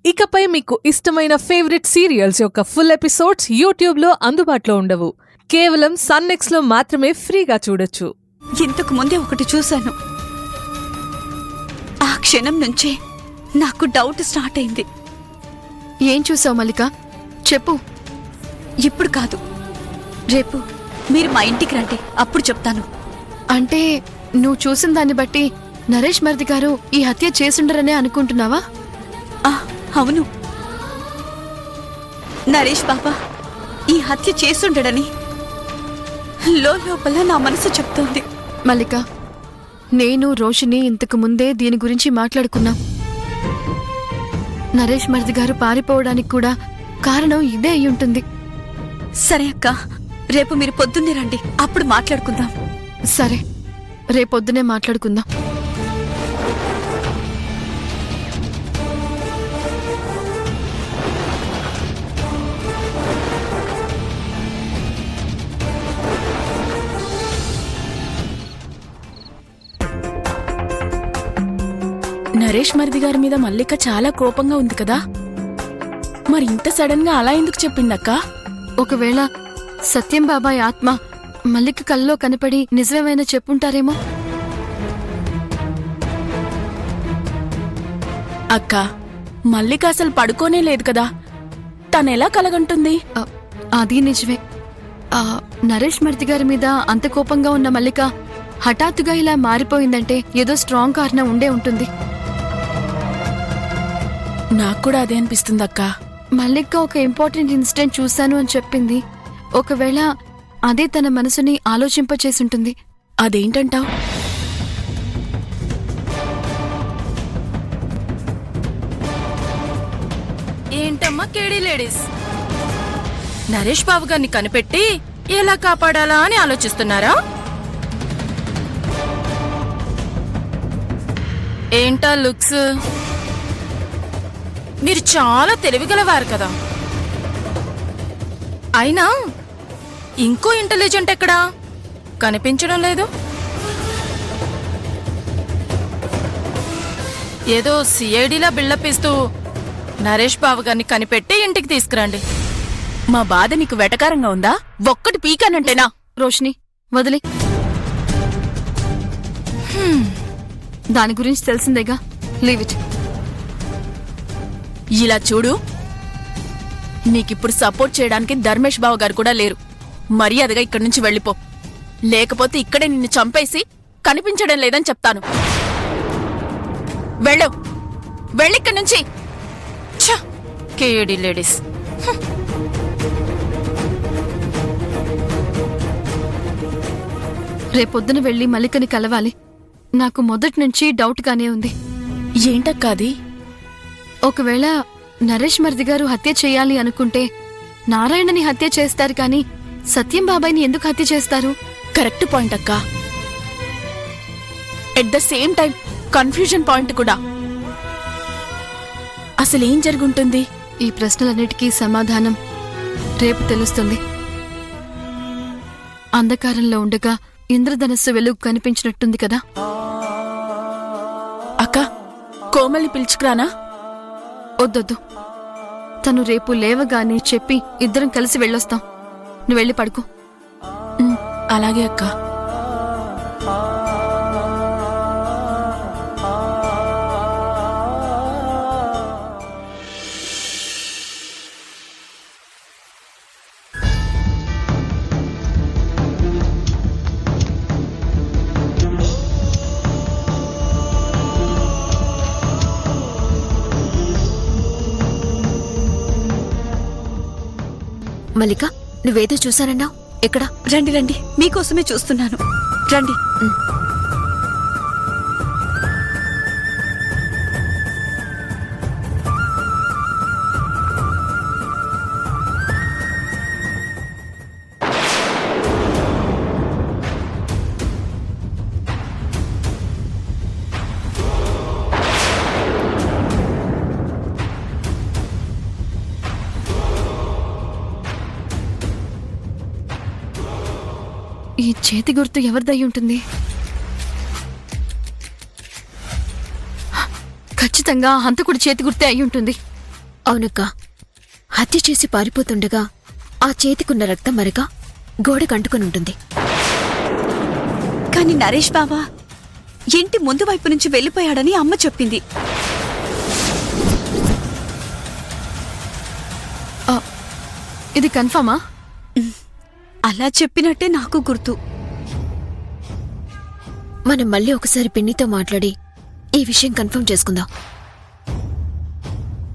ఇకపై మీకు ఇష్టమైన ఫేవరెట్ సీరియల్స్ యొక్క ఫుల్ ఎపిసోడ్స్ యూట్యూబ్లో అందుబాటులో ఉండవు. కేవలం సన్నెక్స్లో మాత్రమే ఫ్రీగా చూడొచ్చు. ఇంతకు ముందే ఒకటి చూశాను. ఆ క్షణం నుంచే నాకు డౌట్ స్టార్ట్ అయింది. ఏం చూసావు మల్లిక? చెప్పు. ఇప్పుడు కాదు, రేపు మీరు మా ఇంటికి రండి, అప్పుడు చెప్తాను. అంటే నువ్వు చూసిన దాన్ని బట్టి నరేష్ మరిది గారు ఈ హత్య చేసుండరనే అనుకుంటున్నావా? అవును, నరేష్ బాబా ఈ హత్య చేసుండడని లోపల నా మనసు చెప్తోంది. మల్లిక, నేను రోషిని ఇంతకు ముందే దీని గురించి మాట్లాడుకున్నాం. నరేష్ మరిది గారు పారిపోవడానికి కూడా కారణం ఇదే అయి ఉంటుంది. సరే అక్క, రేపు మీరు పొద్దున్నే రండి, అప్పుడు మాట్లాడుకుందాం. సరే, రేపొద్దునే మాట్లాడుకుందాం. నరేష్ మరిది గారి మీద మల్లిక చాలా కోపంగా ఉంది కదా, మరి ఇంత సడన్ గా అలా ఎందుకు చెప్పిందక్క? ఒకవేళ సత్యం బాబాయ్ ఆత్మ మల్లిక కల్లో కనపడి నిజమేమైనా చెప్పుంటారేమో. అక్క, మల్లిక అసలు పడుకోనే లేదు కదా, తనెలా కలగంటుంది? అది నిజమే. నరేష్ మరిది గారి మీద అంత కోపంగా ఉన్న మల్లిక హఠాత్తుగా ఇలా మారిపోయిందంటే ఏదో స్ట్రాంగ్ కారణం ఉండే ఉంటుంది. నాకు కూడా అదే అనిపిస్తుందక్క. మల్లిక ఒక ఇంపార్టెంట్ ఇన్సిడెంట్ చూశాను అని చెప్పింది. ఒకవేళ అదే తన మనసుని ఆలోచింపచేసుంటుంది. అదేంటంటావ్? ఏంటమ్మా కేడీ లేడీస్, నరేష్ బాబు గారిని కనిపెట్టి ఎలా కాపాడాలా అని ఆలోచిస్తున్నారా? ఏంటా లుక్స్? మీరు చాలా తెలివిగలవారు కదా. అయినా ఇంకో ఇంటెలిజెంట్ ఎక్కడా కనిపించడం లేదు. ఏదో సిఐడిలా బిల్డప్ ఇస్తూ నరేష్ బాబు గారిని కనిపెట్టి ఇంటికి తీసుకురండి. మా బాధ నీకు వెటకారంగా ఉందా? ఒక్కటి పీకానంటేనా? రోషిని, వదిలే. దాని గురించి తెలిసిందేగా, లీవ్ ఇట్. ఇలా చూడు, నీకిప్పుడు సపోర్ట్ చేయడానికి ధర్మేష్ బావ గారు కూడా లేరు. మర్యాదగా ఇక్కడి నుంచి వెళ్ళిపో, లేకపోతే ఇక్కడే నిన్ను చంపేసి కనిపించడం లేదని చెప్తాను. వెళ్ళు, వెళ్ళిక్కడి నుంచి. కేడి లేడీస్. రేపొద్దున వెళ్లి మల్లికని కలవాలి. నాకు మొదటి నుంచి డౌట్ గానే ఉంది. ఏంటక్కాది? ఒకవేళ నరేష్ మరిది గారు హత్య చేయాలి అనుకుంటే నారాయణని హత్య చేస్తారు కానీ సత్యం బాబాయ్ని ఎందుకు హత్య చేస్తారు? కరెక్ట్ పాయింట్ అక్క. At the same time confusion point కూడా. అసలేం జరుగుంటుంది? ఈ ప్రశ్నలన్నిటికీ సమాధానం రేపు తెలుస్తుంది. అంధకారంలో ఉండగా ఇంద్రధనస్సు వెలుగు కనిపించినట్టుంది కదా. అక్క, కోమల్ని పిలుచుకురానా? వద్దొద్దు, తను రేపు లేవగానే చెప్పి ఇద్దరం కలిసి వెళ్ళొస్తాం. నువ్వు వెళ్ళి పడుకో. అలాగే అక్క. మల్లిక, నువ్వేదో చూశానన్నావు, ఎక్కడ? రండి రండి, మీకోసమే చూస్తున్నాను, రండి. ఈ చేతి గుర్తు ఎవరిదై ఉంటుంది? ఖచ్చితంగా హంతకుడి చేతి గుర్తే అయి ఉంటుంది. అవునక్క, హత్య చేసి పారిపోతుండగా ఆ చేతికున్న రక్తం మరక గోడకంటుకుని ఉంటుంది. కానీ నరేష్ బావా ఇంటి ముందు వైపు నుంచి వెళ్ళిపోయాడని అమ్మ చెప్పింది. ఇది కన్ఫర్మా? అలా చెప్పినట్టే నాకు గుర్తు. మనం మళ్ళీ ఒకసారి పిన్నితో మాట్లాడి ఈ విషయం కన్ఫర్మ్ చేసుకుందాం.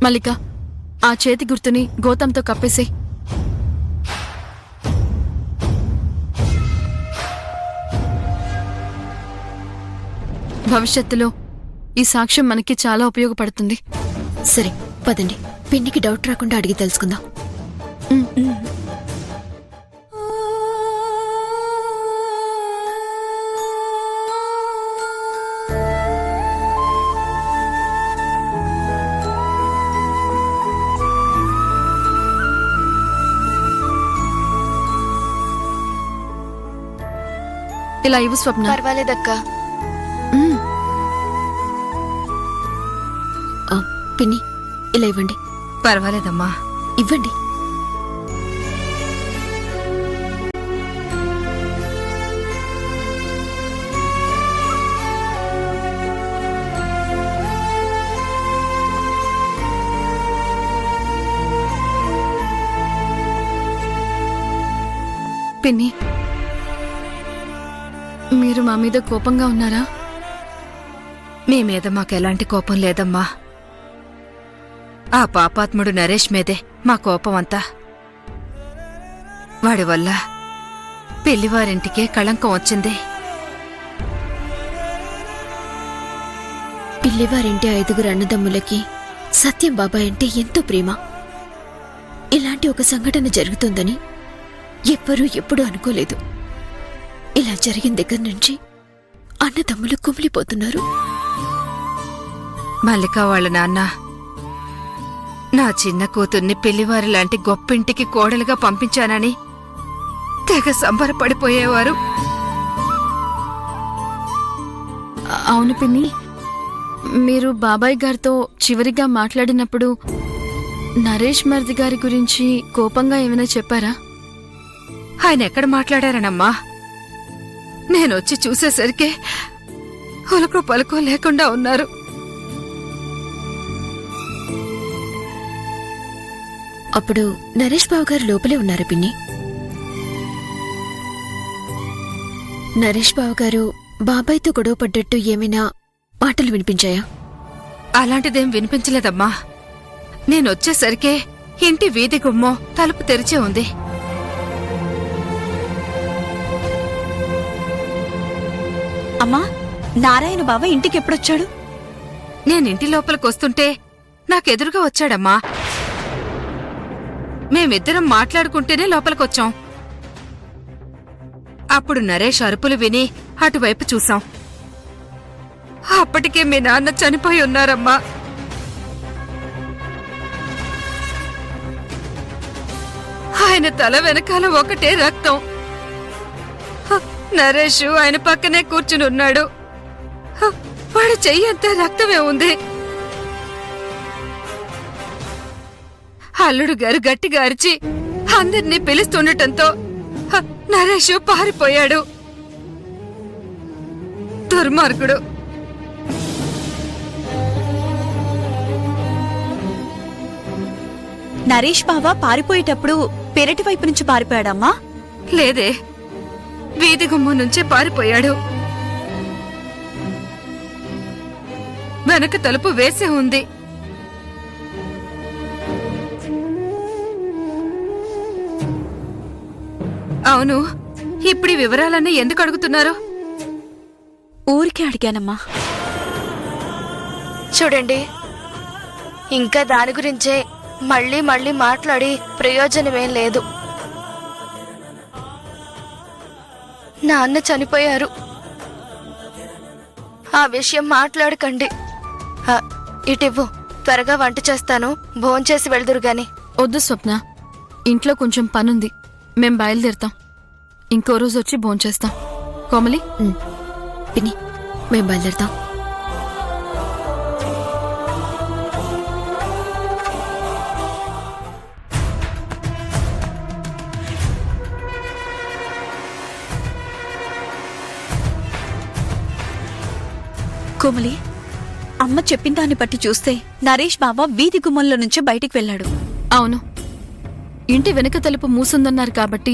మల్లిక, ఆ చేతి గుర్తుని గోతంతో కప్పేసే. భవిష్యత్తులో ఈ సాక్ష్యం మనకి చాలా ఉపయోగపడుతుంది. సరే పదండి, పిన్నికి డౌట్ రాకుండా అడిగి తెలుసుకుందాం. ఇలా ఇవ్వు స్వప్న. పర్వాలేదక్కా. పిన్ని, ఇలా ఇవ్వండి. పర్వాలేదమ్మా. ఇవ్వండి. పిన్ని, మీరు మా మీద కోపంగా ఉన్నారా? మీ మీద మాకెలాంటి కోపం లేదమ్మా. ఆ పాపాత్ముడు నరేష్ మీదే మా కోపమంతా. వాడి వల్ల పెళ్లివారింటికే కళంకం వచ్చింది. పిల్లివారింటి 5 అన్నదమ్ములకి సత్యం బాబాయ్ అంటే ఎంతో ప్రేమ. ఇలాంటి ఒక సంఘటన జరుగుతుందని ఎవ్వరూ ఎప్పుడూ అనుకోలేదు. ఇలా జరిగిన దగ్గర నుంచి అన్నదమ్ములు కుమిలిపోతున్నారు. మల్లిక వాళ్ళ నాన్న నా చిన్న కూతుర్ని పెళ్లివారి లాంటి గొప్పింటికి కోడలుగా పంపించానని తెగ సంబరపడిపోయేవారు. అవును పిన్ని, మీరు బాబాయ్ గారితో చివరిగా మాట్లాడినప్పుడు నరేష్ మరిది గారి గురించి కోపంగా ఏమైనా చెప్పారా? ఆయన ఎక్కడ మాట్లాడారనమ్మా? నేనొచ్చి చూసేసరికి ఉలకో పలుకో లేకుండా ఉన్నారు. అప్పుడు నరేష్ బాబు గారు లోపలే ఉన్నారు పిన్ని. నరేష్ బాబు గారు బాబాయ్తో గొడవ పడ్డట్టు ఏమైనా మాటలు వినిపించాయా? అలాంటిదేం వినిపించలేదమ్మా. నేనొచ్చేసరికే ఇంటి వీధి గుమ్మం తలుపు తెరిచే ఉంది. అమ్మా, నారాయణ బావ ఇంటికి ఎప్పుడొచ్చాడు? నేనింటి లోపలికొస్తుంటే నాకెదురుగా వచ్చాడమ్మా. మేమిద్దరం మాట్లాడుకుంటేనే లోపలికొచ్చాం. అప్పుడు నరేష్ అరుపులు విని అటువైపు చూసాం. అప్పటికే మీ నాన్న చనిపోయి ఉన్నారమ్మా. ఆయన తల వెనకాల ఒకటే రక్తం. నరేష్ ఆయన పక్కనే కూర్చుని ఉన్నాడు. వాడి చెయ్యంతా రక్తమే ఉంది. అల్లుడు గారు గట్టిగా అరిచి అందరినీ పిలుస్తుండటంతో నరేష్ పారిపోయాడు. దుర్మార్గుడు. నరేష్ బావ పారిపోయేటప్పుడు పెరటి వైపు నుంచి పారిపోయాడమ్మా? లేదే, వీధి గుమ్మం నుంచే పారిపోయాడు. వెనక తలుపు వేసే ఉంది. అవును, ఇప్పుడు ఈ వివరాలన్నీ ఎందుకు అడుగుతున్నారు? ఊరికే అడిగానమ్మా. చూడండి, ఇంకా దాని గురించే మళ్ళీ మళ్ళీ మాట్లాడి ప్రయోజనమేం లేదు. నాన్న చనిపోయారు, ఆ విషయం మాట్లాడకండి. ఇటివ్వు, త్వరగా వంట చేస్తాను, భోంచేసి వెళ్దురు గాని. వద్దు స్వప్న, ఇంట్లో కొంచెం పనుంది, మేం బయలుదేరుతాం. ఇంకో రోజు వచ్చి భోంచేస్తాం. కోమలి, పిన్ని, మేం బయలుదేరుతాం. కోమలి, అమ్మ చెప్పిన దాన్ని బట్టి చూస్తే నరేష్ బావ వీధి గుమ్మంలో నుంచి బయటికి వెళ్ళాడు. అవును, ఇంటి వెనుక తలుపు మూసుందన్నారు కాబట్టి